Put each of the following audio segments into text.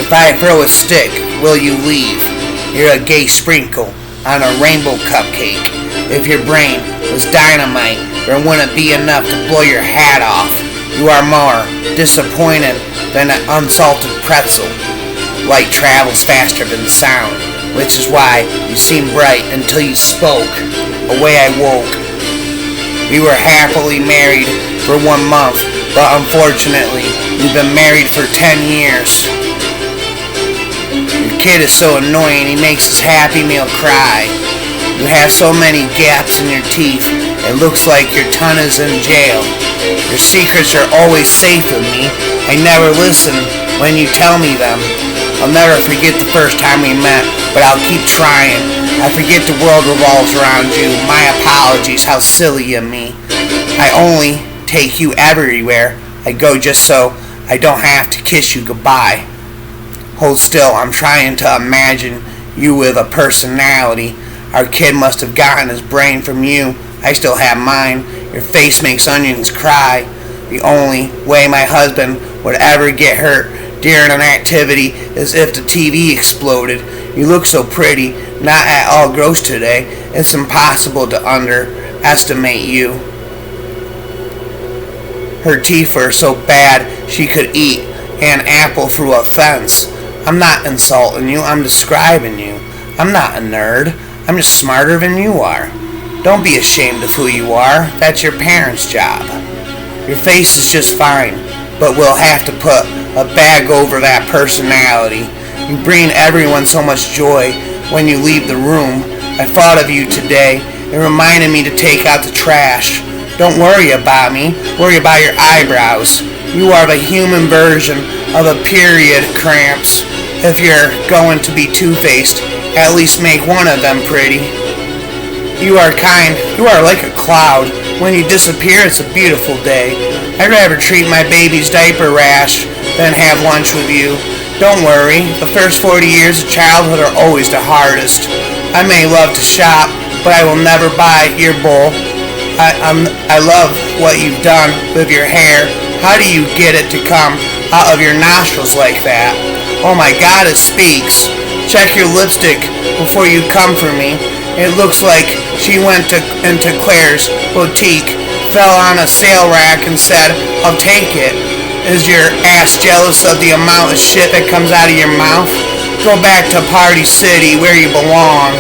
If I throw a stick, will you leave? You're a gay sprinkle on a rainbow cupcake. If your brain was dynamite, there wouldn't be enough to blow your hat off. You are more disappointed than an unsalted pretzel. Light travels faster than sound, which is why you seemed bright until you spoke. Away I woke. We were happily married for 1 month, but unfortunately, we've been married for 10 years. Your kid is so annoying, he makes his Happy Meal cry. You have so many gaps in your teeth, it looks like your tongue is in jail. Your secrets are always safe with me. I never listen when you tell me them. I'll never forget the first time we met, but I'll keep trying. I forget the world revolves around you. My apologies, how silly of me. I only take you everywhere I go just so I don't have to kiss you goodbye. Hold still, I'm trying to imagine you with a personality. Our kid must have gotten his brain from you. I still have mine. Your face makes onions cry. The only way my husband would ever get hurt during an activity is if the TV exploded. You look so pretty, not at all gross today. It's impossible to underestimate you. Her teeth were so bad she could eat an apple through a fence. I'm not insulting you, I'm describing you. I'm not a nerd, I'm just smarter than you are. Don't be ashamed of who you are, that's your parents' job. Your face is just fine, but we'll have to put a bag over that personality. You bring everyone so much joy when you leave the room. I thought of you today, it reminded me to take out the trash. Don't worry about me, worry about your eyebrows. You are the human version of a period cramps. If you're going to be two-faced, at least make one of them pretty. You are kind, you are like a cloud. When you disappear, it's a beautiful day. I'd rather treat my baby's diaper rash than have lunch with you. Don't worry, the first 40 years of childhood are always the hardest. I may love to shop, but I will never buy your bowl. I love what you've done with your hair. How do you get it to come out of your nostrils like that? Oh my God, it speaks. Check your lipstick before you come for me. It looks like she went into Claire's boutique, fell on a sale rack and said, I'll take it. Is your ass jealous of the amount of shit that comes out of your mouth? Go back to Party City where you belong.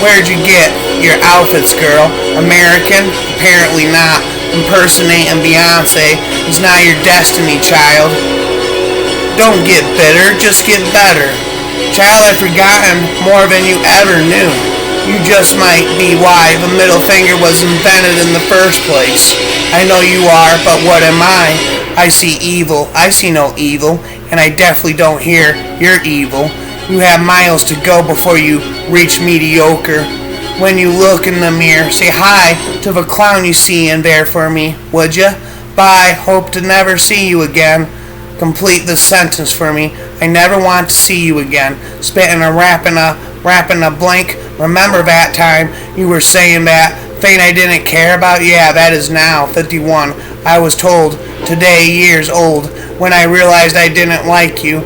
Where'd you get your outfits, girl? American? Apparently not. Impersonating Beyonce is not your destiny, child. Don't get bitter, just get better. Child, I've forgotten more than you ever knew. You just might be why the middle finger was invented in the first place. I know you are, but what am I? I see evil. I see no evil, and I definitely don't hear you're evil. You have miles to go before you reach mediocre. When you look in the mirror, say hi to the clown you see in there for me, would ya? Bye, hope to never see you again. Complete the sentence for me. I never want to see you again. Spitting a rapping a blank. Remember that time you were saying that thing I didn't care about? Yeah, that is now 51. I was told today, years old, when I realized I didn't like you.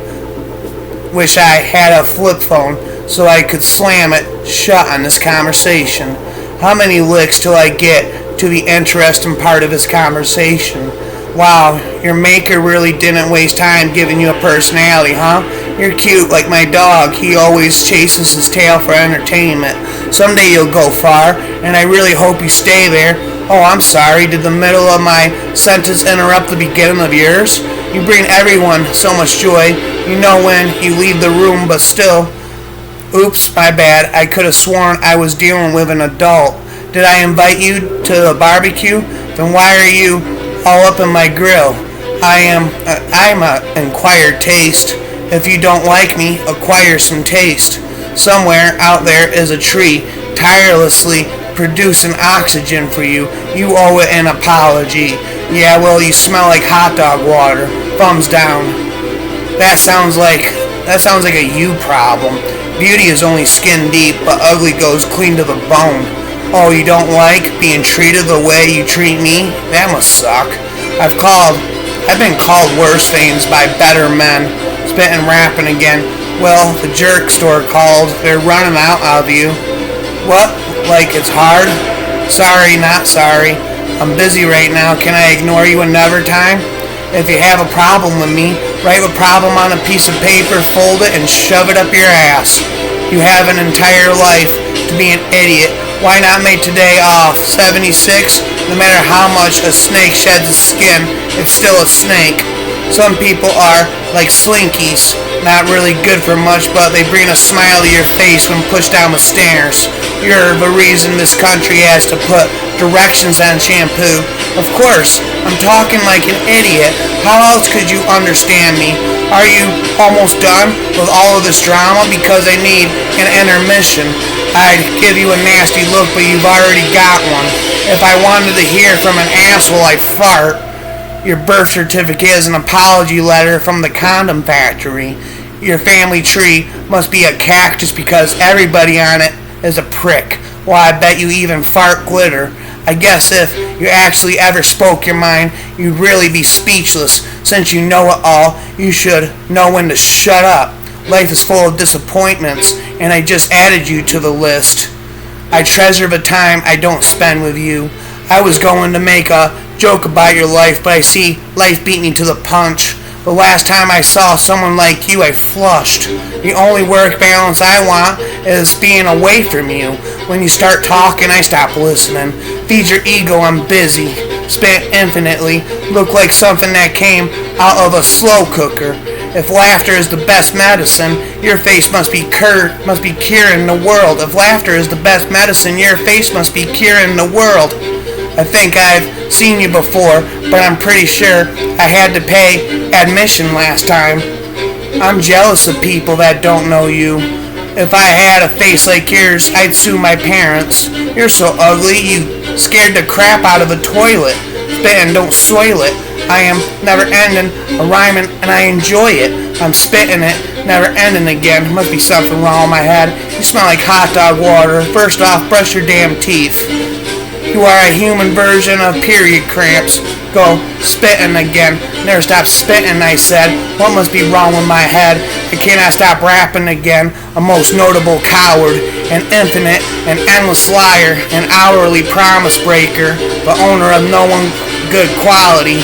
Wish I had a flip phone so I could slam it shut on this conversation. How many licks till I get to the interesting part of this conversation? Wow, your maker really didn't waste time giving you a personality, huh? You're cute like my dog. He always chases his tail for entertainment. Someday you'll go far, and I really hope you stay there. Oh, I'm sorry. Did the middle of my sentence interrupt the beginning of yours? You bring everyone so much joy. You know when you leave the room, but still. Oops, my bad. I could have sworn I was dealing with an adult. Did I invite you to a barbecue? Then why are you all up in my grill? I'm a acquired taste. If you don't like me, acquire some taste. Somewhere out there is a tree tirelessly producing oxygen for you. You owe it an apology. Yeah, well, you smell like hot dog water. Thumbs down. That sounds like a you problem. Beauty is only skin deep, but ugly goes clean to the bone. Oh, you don't like being treated the way you treat me? That must suck. I've been called worse things by better men. spitting rapping again. Well, the jerk store called. They're running out of you. What? Like it's hard? Sorry, not sorry. I'm busy right now. Can I ignore you another time? If you have a problem with me, write the problem on a piece of paper, fold it, and shove it up your ass. You have an entire life to be an idiot. Why not make today off? 76? No matter how much a snake sheds its skin, it's still a snake. Some people are like slinkies, not really good for much, but they bring a smile to your face when pushed down the stairs. You're the reason this country has to put directions on shampoo. Of course, I'm talking like an idiot. How else could you understand me? Are you almost done with all of this drama? Because I need an intermission. I'd give you a nasty look, but you've already got one. If I wanted to hear from an asshole, I'd fart. Your birth certificate is an apology letter from the condom factory. Your family tree must be a cactus because everybody on it is a prick. Well, I bet you even fart glitter. I guess if you actually ever spoke your mind, you'd really be speechless. Since you know it all, you should know when to shut up. Life is full of disappointments, and I just added you to the list. I treasure the time I don't spend with you. I was going to make a joke about your life, but I see life beat me to the punch. The last time I saw someone like you, I flushed. The only work balance I want is being away from you. When you start talking, I stop listening. Feed your ego, I'm busy. Spit infinitely. Look like something that came out of a slow cooker. If laughter is the best medicine, your face must be curing the world. If laughter is the best medicine, your face must be curing the world. I think I've seen you before, but I'm pretty sure I had to pay admission last time. I'm jealous of people that don't know you. If I had a face like yours, I'd sue my parents. You're so ugly, you scared the crap out of a toilet. Spit and don't soil it. I am never ending, a rhyming, and I enjoy it. I'm spitting it, never ending again. Must be something wrong with my head. You smell like hot dog water. First off, brush your damn teeth. You are a human version of period cramps. Go spitting again. Never stop spitting, I said. What must be wrong with my head? I cannot stop rapping again. A most notable coward, an infinite and endless liar, an hourly promise breaker, the owner of no one good quality.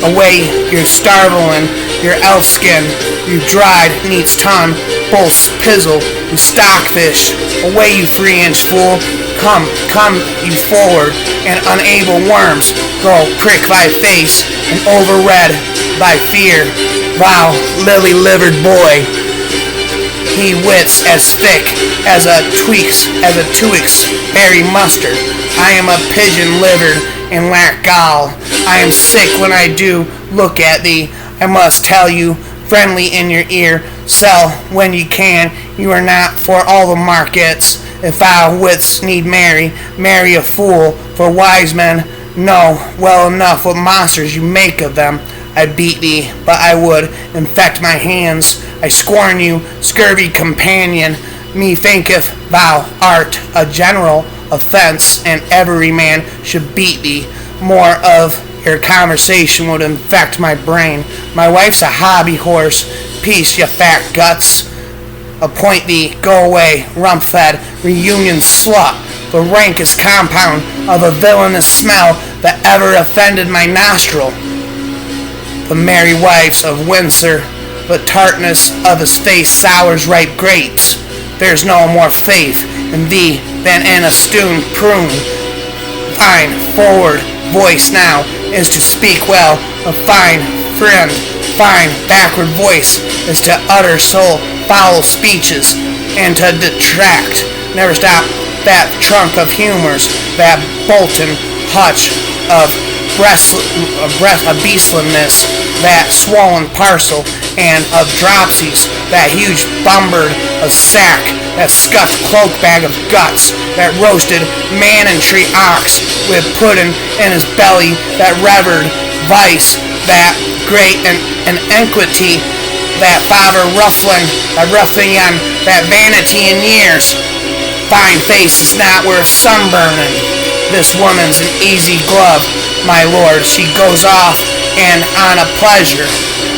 Away, you're starveling, your elf skin, you dried neat's tongue, bull pizzle, you stockfish. Away, you 3-inch fool. Come, you forward, and unable worms, go prick thy face, and overread by fear. Wow, lily-livered boy, he wits as thick as a Twix berry mustard. I am a pigeon-livered and lack gall. I am sick when I do look at thee. I must tell you, friendly in your ear, sell when you can. You are not for all the markets. If our wits need marry a fool, for wise men know well enough what monsters you make of them. I beat thee, but I would infect my hands. I scorn you, scurvy companion. Me thinketh thou art a general offense, and every man should beat thee. More of your conversation would infect my brain. My wife's a hobby horse. Peace, you fat guts. Appoint thee, go away, rump-fed, reunion slut, the rankest compound of a villainous smell that ever offended my nostril. The merry wives of Windsor, the tartness of his face sours ripe grapes. There's no more faith in thee than in a stewed prune. Fine forward voice now is to speak well, a fine friend. Fine backward voice is to utter so foul speeches and to detract. Never stop that trunk of humors, that Bolton hutch of beastliness, that swollen parcel and of dropsies, that huge bumbered of sack, that scuffed cloak bag of guts, that roasted man-and-tree ox with pudding in his belly, that revered vice, that great and iniquity, that father ruffling, that ruffian, that vanity in years. Fine face is not worth sunburning. This woman's an easy glove, my lord. She goes off and on a pleasure.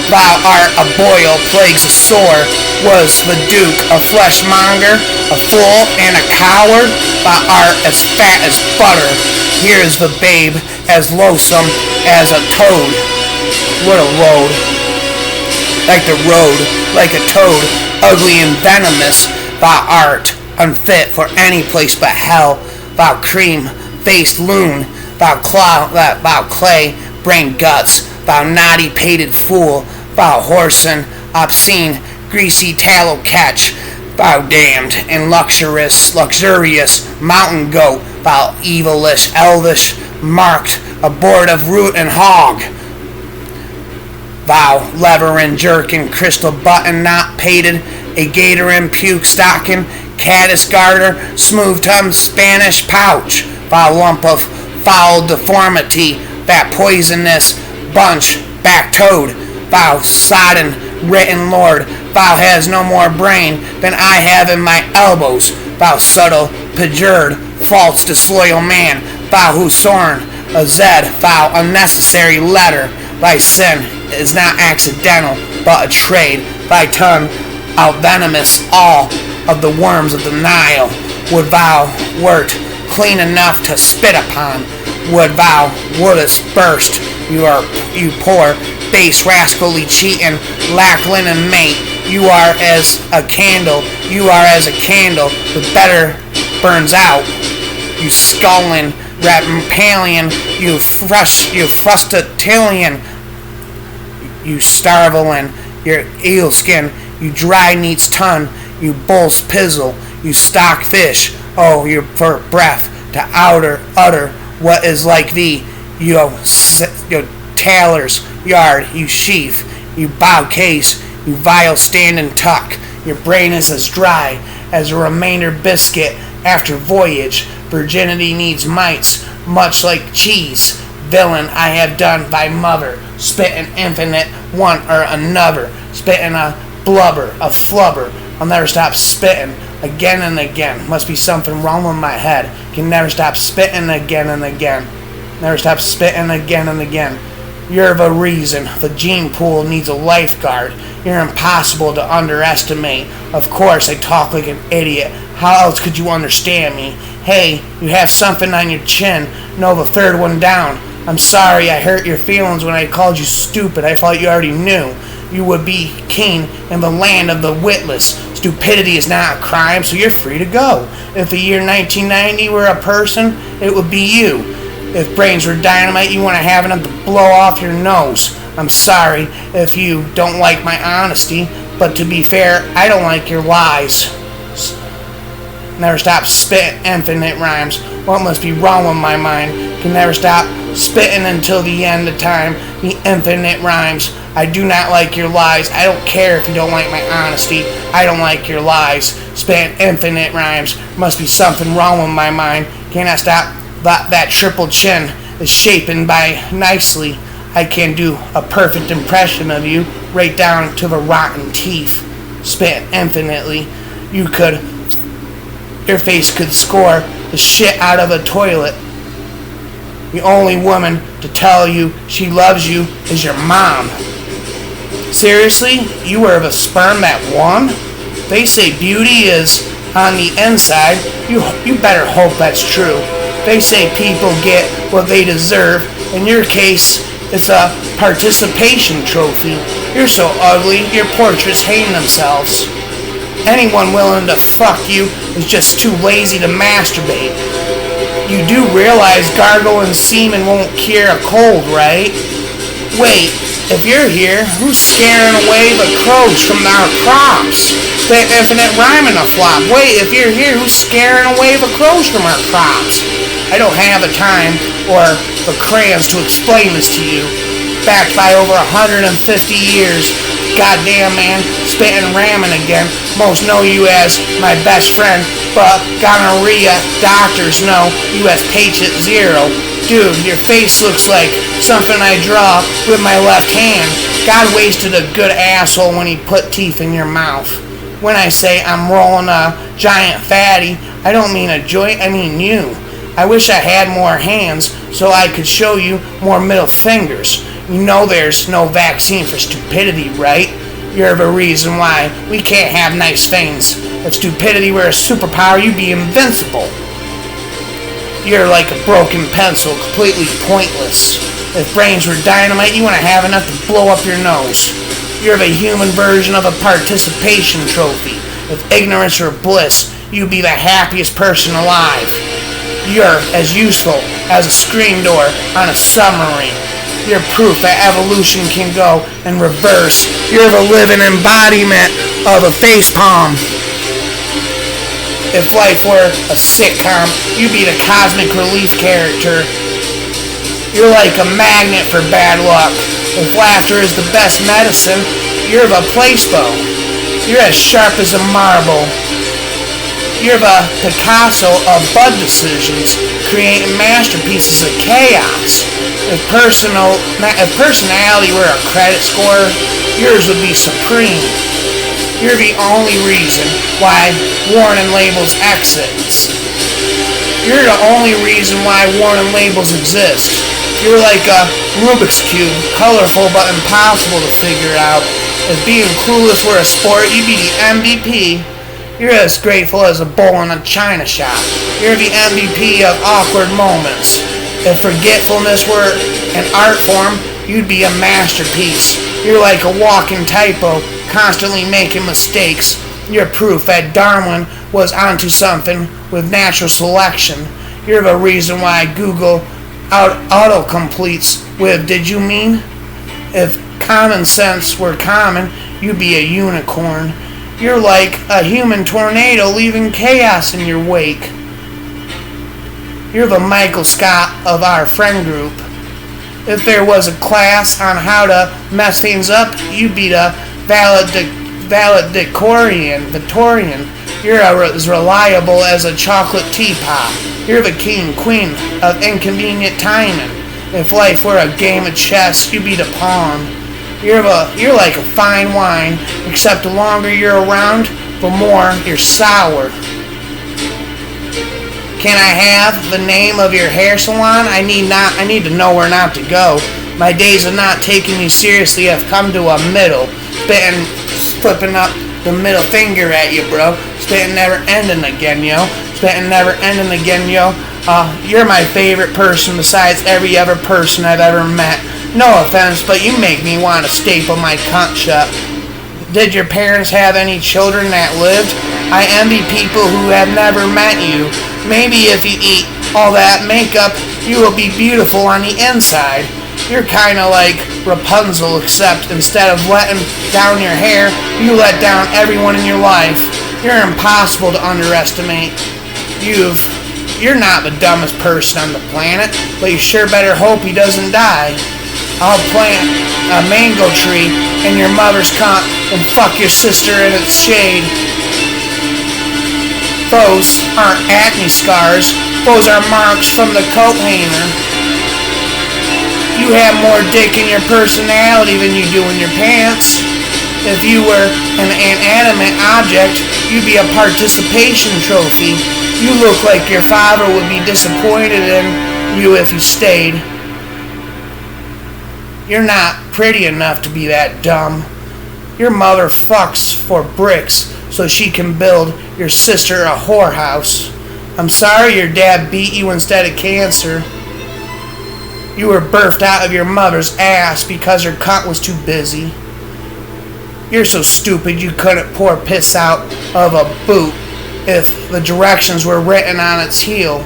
Thou art a boil, plagues a sore. Was the duke a fleshmonger, a fool and a coward? Thou art as fat as butter. Here is the babe, as loathsome as a toad. What a load. Like the road, like a toad, ugly and venomous. Thou art unfit for any place but hell. Thou cream-faced loon, thou clay-brained guts, thou naughty-pated fool, thou whoreson, obscene, greasy tallow catch, thou damned and luxurious mountain goat, thou evilish, elvish, marked, abortive root and hog. Thou leverin, jerkin, crystal button not pated, a gator and puke stocking, caddis garter, smooth-tongued Spanish pouch, thou lump of foul deformity, that poisonous bunch back toad, thou sodden written lord, thou has no more brain than I have in my elbows, thou subtle, perjured, false, disloyal man, thou who sworn a zed, thou unnecessary letter, thy sin is not accidental, but a trade, thy tongue outvenomous all of the worms of the Nile. Would thou wert clean enough to spit upon, would thou wouldst burst, you poor, base, rascally, cheating, lack linen mate, you are as a candle, the better burns out, you skulling, Rapmpalion, you frustatilian, you starveling, your eel skin, you dry neat's ton, you bull's pizzle, you stock fish, oh, your breath to utter what is like thee, you tailor's yard, you sheaf, you bow case, you vile stand and tuck, your brain is as dry as a remainder biscuit after voyage, virginity needs mites, much like cheese, villain I have done thy mother, spit an infinite one or another, spitting a blubber, a flubber, I'll never stop spitting again and again, must be something wrong with my head, can never stop spitting again and again, never stop spitting again and again, you're the reason the gene pool needs a lifeguard, you're impossible to underestimate, of course I talk like an idiot, how else could you understand me, hey, you have something on your chin, no, the third one down, I'm sorry I hurt your feelings when I called you stupid, I thought you already knew, you would be king in the land of the witless, stupidity is not a crime, so you're free to go, if the year 1990 were a person, it would be you, if brains were dynamite, you want to have enough to blow off your nose, I'm sorry if you don't like my honesty, but to be fair, I don't like your lies. Never stop spitting infinite rhymes. What must be wrong with my mind? Can never stop spitting until the end of time. The infinite rhymes. I do not like your lies. I don't care if you don't like my honesty. I don't like your lies. Spitting infinite rhymes. Must be something wrong with my mind. Can I stop? That triple chin is shapen by nicely. I can do a perfect impression of you, right down to the rotten teeth. Spit infinitely. Your face could score the shit out of a toilet. The only woman to tell you she loves you is your mom. Seriously? You were the sperm that won? They say beauty is on the inside. You better hope that's true. They say people get what they deserve. In your case, it's a participation trophy. You're so ugly, your portraits hang themselves. Anyone willing to fuck you is just too lazy to masturbate. You do realize gargling semen won't cure a cold, right? Wait, if you're here, who's scaring away the crows from our crops? That infinite rhyme in a flop. Wait, if you're here, who's scaring away the crows from our crops? I don't have the time or the crayons to explain this to you. Backed by over 150 years. Goddamn, man, spitting ramming again. Most know you as my best friend, but gonorrhea doctors know you as patient zero. Dude, your face looks like something I draw with my left hand. God wasted a good asshole when he put teeth in your mouth. When I say I'm rolling a giant fatty, I don't mean a joint, I mean you. I wish I had more hands so I could show you more middle fingers. You know there's no vaccine for stupidity, right? You're the reason why we can't have nice things. If stupidity were a superpower, you'd be invincible. You're like a broken pencil, completely pointless. If brains were dynamite, you wouldn't have enough to blow up your nose. You're the human version of a participation trophy. If ignorance were bliss, you'd be the happiest person alive. You're as useful as a screen door on a submarine. You're proof that evolution can go in reverse. You're the living embodiment of a facepalm. If life were a sitcom, you'd be the cosmic relief character. You're like a magnet for bad luck. If laughter is the best medicine, you're the placebo. You're as sharp as a marble. You're the Picasso of bud decisions, creating masterpieces of chaos. If personality were a credit score, yours would be supreme. You're the only reason why Warning Labels exits. You're the only reason why Warning Labels exist. You're like a Rubik's Cube, colorful but impossible to figure out. If being clueless were a sport, you'd be the MVP. You're as grateful as a bowl in a china shop. You're the MVP of awkward moments. If forgetfulness were an art form, you'd be a masterpiece. You're like a walking typo, constantly making mistakes. You're proof that Darwin was onto something with natural selection. You're the reason why Google auto-completes with "did you mean?" If common sense were common, you'd be a unicorn. You're like a human tornado leaving chaos in your wake. You're the Michael Scott of our friend group. If there was a class on how to mess things up, you'd be the Victorian. You're as reliable as a chocolate teapot. You're the king, queen of inconvenient timing. If life were a game of chess, you'd be the pawn. You're like a fine wine, except the longer you're around, the more you're sour. Can I have the name of your hair salon? I need to know where not to go. My days of not taking you seriously have come to a middle. Flipping up the middle finger at you, bro. Spitting never ending again, yo. Spitting never ending again, yo. You're my favorite person besides every other person I've ever met. No offense, but you make me want to staple my cunt shut. Did your parents have any children that lived? I envy people who have never met you. Maybe if you eat all that makeup, you will be beautiful on the inside. You're kinda like Rapunzel, except instead of letting down your hair, you let down everyone in your life. You're impossible to underestimate. You're not the dumbest person on the planet, but you sure better hope he doesn't die. I'll plant a mango tree in your mother's cunt and fuck your sister in its shade. Those aren't acne scars. Those are marks from the coat hanger. You have more dick in your personality than you do in your pants. If you were an inanimate object, you'd be a participation trophy. You look like your father would be disappointed in you if you stayed. You're not pretty enough to be that dumb. Your mother fucks for bricks so she can build your sister a whorehouse. I'm sorry your dad beat you instead of cancer. You were birthed out of your mother's ass because her cunt was too busy. You're so stupid you couldn't pour piss out of a boot if the directions were written on its heel.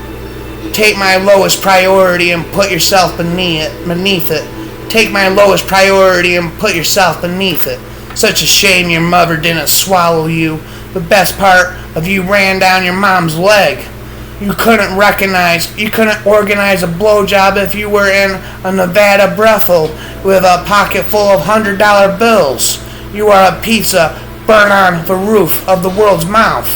Take my lowest priority and put yourself beneath it. Take my lowest priority and put yourself beneath it. Such a shame your mother didn't swallow you. The best part of you ran down your mom's leg. You couldn't organize a blowjob if you were in a Nevada brothel with a pocket full of $100 bills. You are a pizza burnt on the roof of the world's mouth.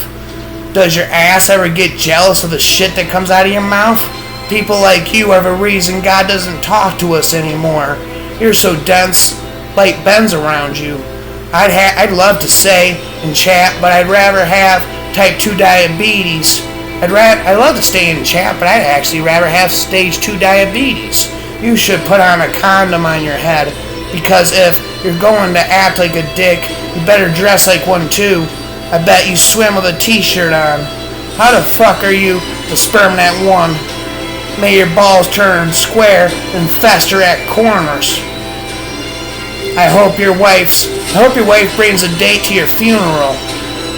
Does your ass ever get jealous of the shit that comes out of your mouth? People like you are the reason God doesn't talk to us anymore. You're so dense, like Ben's around you. I'd love to say and chat, but I'd rather have type 2 diabetes. I'd love to stay and chat, but I'd actually rather have stage 2 diabetes. you should put on a condom on your head. Because if you're going to act like a dick, you better dress like one too. I bet you swim with a t-shirt on. How the fuck are you the sperm that won? May your balls turn square and fester at corners. I hope your wife brings a date to your funeral.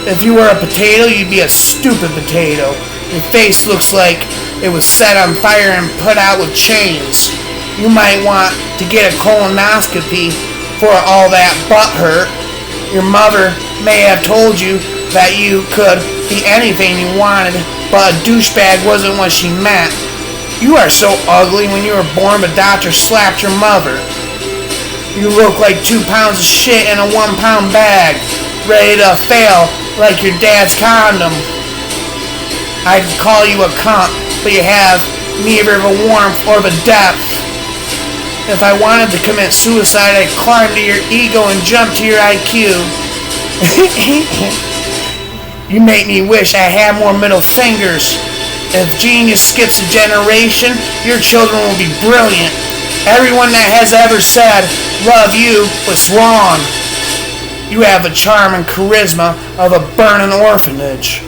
If you were a potato, you'd be a stupid potato. Your face looks like it was set on fire and put out with chains. You might want to get a colonoscopy for all that butt hurt. Your mother may have told you that you could be anything you wanted, but a douchebag wasn't what she meant. You are so ugly. When you were born, the doctor slapped your mother. You look like 2 pounds of shit in a 1 pound bag, ready to fail like your dad's condom. I'd call you a cunt, but you have neither the warmth or the depth. If I wanted to commit suicide, I'd climb to your ego and jump to your IQ. You make me wish I had more middle fingers. If genius skips a generation, your children will be brilliant. Everyone that has ever said, love you, was wrong. You have the charm and charisma of a burning orphanage.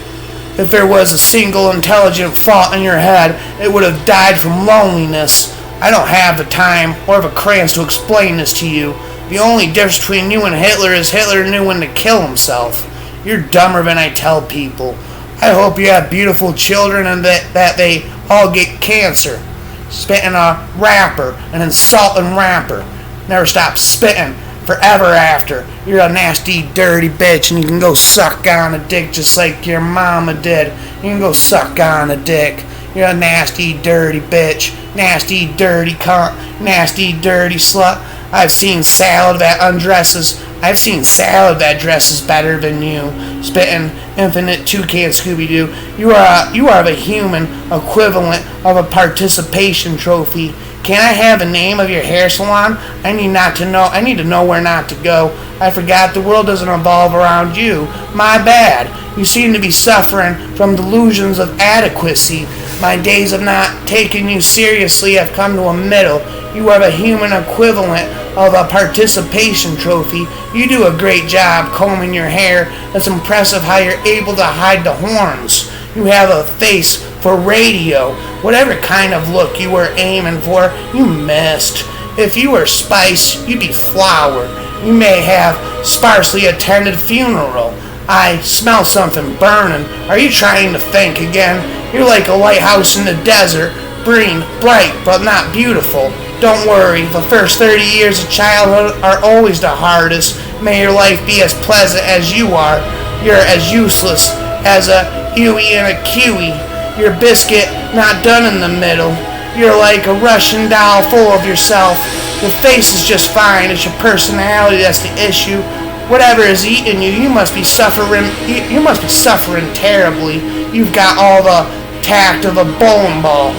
If there was a single intelligent thought in your head, it would have died from loneliness. I don't have the time or the crayons to explain this to you. The only difference between you and Hitler is Hitler knew when to kill himself. You're dumber than I tell people. I hope you have beautiful children and that they all get cancer. Spitting a rapper, an insulting rapper. Never stop spitting. Forever after. You're a nasty, dirty bitch, and you can go suck on a dick just like your mama did. You can go suck on a dick. You're a nasty, dirty bitch. Nasty, dirty cunt. Nasty, dirty slut. I've seen salad that undresses. I've seen salad that dresses better than you. Spitting infinite toucan Scooby-Doo. You are the human equivalent of a participation trophy. Can I have the name of your hair salon? I need to know where not to go. I forgot the world doesn't revolve around you. My bad. You seem to be suffering from delusions of adequacy. My days of not taking you seriously have come to a middle. You are the human equivalent of a participation trophy. You do a great job combing your hair. It's impressive how you're able to hide the horns. You have a face for radio. Whatever kind of look you were aiming for, you missed. If you were spice, you'd be flour. You may have sparsely attended funeral. I smell something burning. Are you trying to think again? You're like a lighthouse in the desert. Green, bright, but not beautiful. Don't worry, the first 30 years of childhood are always the hardest. May your life be as pleasant as you are. You're as useless as a Huey and a Kiwi. Your biscuit not done in the middle. You're like a Russian doll full of yourself. Your face is just fine. It's your personality that's the issue. Whatever is eating you, you must be suffering terribly. You've got all the tact of a bowling ball.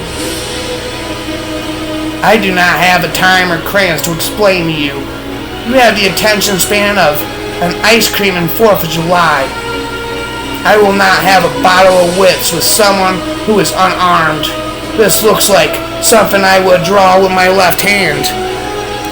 I do not have the time or crayons to explain to you. You have the attention span of an ice cream on 4th of July. I will not have a bottle of whips with someone who is unarmed. This looks like something I would draw with my left hand.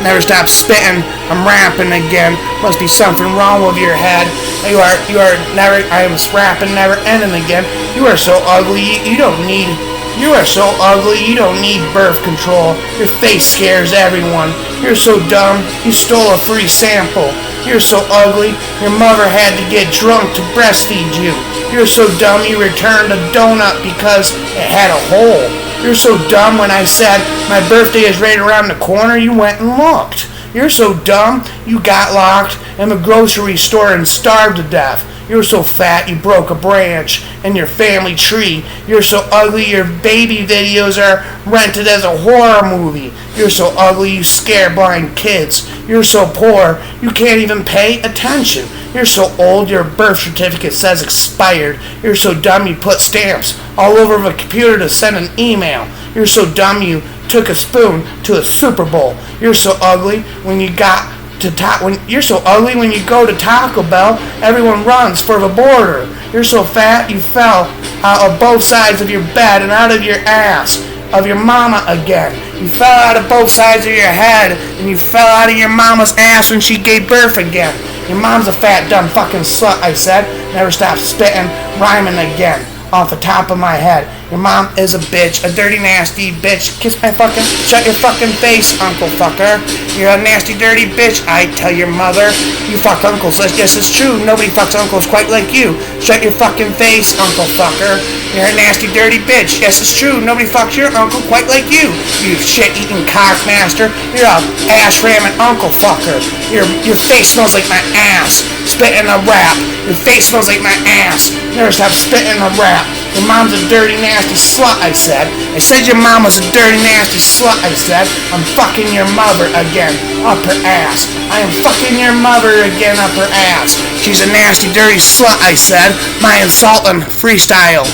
Never stop spitting. I'm rapping again. Must be something wrong with your head. You are never. I am rapping, never ending again. You are so ugly. You are so ugly. You don't need birth control. Your face scares everyone. You're so dumb. You stole a free sample. You're so ugly. Your mother had to get drunk to breastfeed you. You're so dumb. You returned a donut because it had a hole. You're so dumb. When I said my birthday is right around the corner, you went and looked. You're so dumb. You got locked in the grocery store and starved to death. You're so fat you broke a branch in your family tree. You're so ugly your baby videos are rented as a horror movie. You're so ugly you scare blind kids. You're so poor you can't even pay attention. You're so old your birth certificate says expired. You're so dumb you put stamps all over the computer to send an email. You're so dumb you took a spoon to a Super Bowl. You're so ugly when you you're so ugly when you go to Taco Bell, everyone runs for the border. You're so fat you fell out of both sides of your bed and out of your ass. of your mama again. You fell out of both sides of your head, and you fell out of your mama's ass when she gave birth again. Your mom's a fat, dumb fucking slut, I said. Never stop spitting, rhyming again. Off the top of my head. Your mom is a bitch, a dirty, nasty bitch. Shut your fucking face, uncle fucker. You're a nasty, dirty bitch, I tell your mother. You fuck uncles, yes, it's true. Nobody fucks uncles quite like you. Shut your fucking face, uncle fucker. You're a nasty, dirty bitch, yes, it's true. Nobody fucks your uncle quite like you. You shit-eating cockmaster. You're a ass-ramming uncle fucker. Your face smells like my ass. Spit in a rap. Your face smells like my ass. Never stop spitting a rap. Your mom's a dirty, nasty slut, I said. I said your mom was a dirty, nasty slut, I said. I'm fucking your mother again, up her ass. I am fucking your mother again, up her ass. She's a nasty, dirty slut, I said. My insulting freestyle.